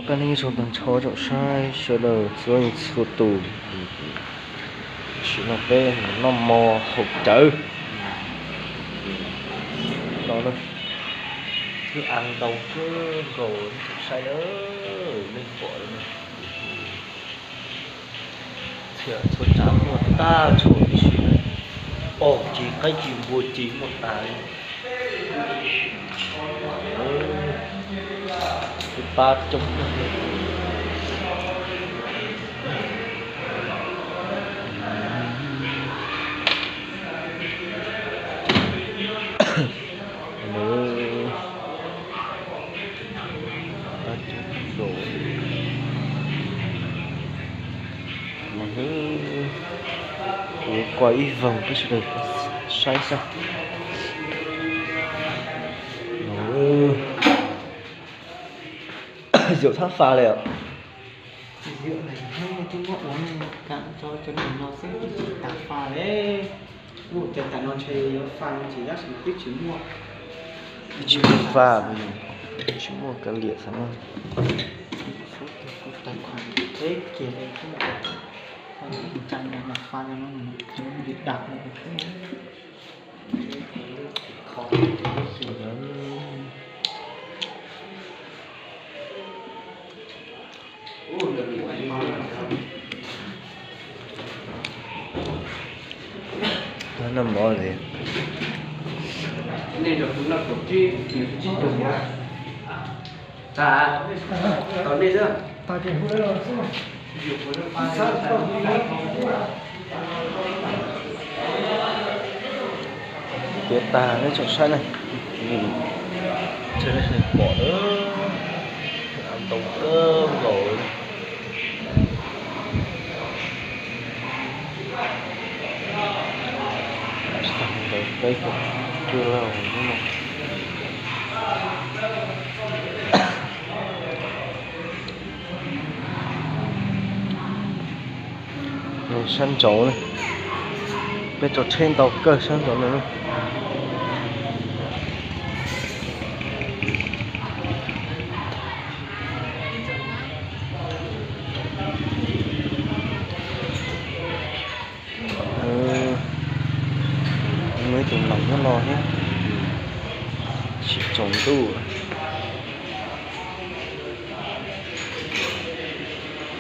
cái này số tầng cho chỗ sai sửa đầu xuống số tù chỉ là cái nó mò hộp chữ đó thôi cứ ăn đầu cứ rồi sai đó lên bộ rồi thiệt số trắng một ta chỗ chỉ ồ chỉ cái chỉ một chỉ một tài ba chục quay vòng cái sự xoay sao rượu tháp pha này ạ. Rượu này hay chúng nó uống cạn cho nên nó sẽ chỉ tạt pha đấy. Vụ tiền cả nó chơi pha nó chỉ là một chút chín mua. Chín pha chín mua cái liệt sao mà. Tài khoản thế kia đây không có. Chẳng là pha cho nó bị đạp này khó. Nó nằm ở đây. Nên được cũng là của chi dùng nhá. À, còn đây chưa? Ta chỉ hút rồi chứ. Tiết ta nó chỗ sai này. Chơi này bỏ nữa. Ăn tổng cơm rồi. Đây cũng chưa lâu đúng không? Rồi sân chỗ này. Bên chỗ trên tàu cơ sân chỗ này luôn. Mấy tụi nóng nó lo hết chỉ trồng tu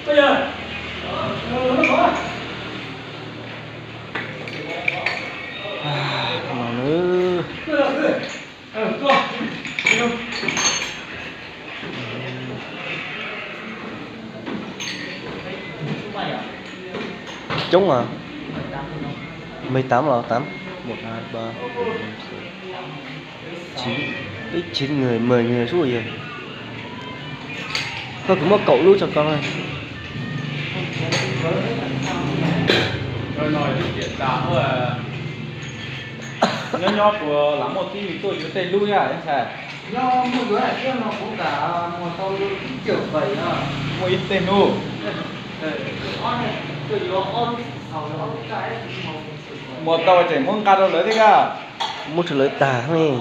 bây giờ mà nữa trúng à 18 là 8 1 2 3 4 5 6 9 ít 9 người 10 người số rồi thôi cứ mua cậu luôn cho con ơi rồi nói chuyện tám rồi nhỏ của lắm một tí tôi có thể lui à anh thầy do một đứa này kia nó cũng cả một tao kiểu vậy à một ít tên nu một tàu chỉ muốn cá đâu lấy thế cả mua trở lấy tà này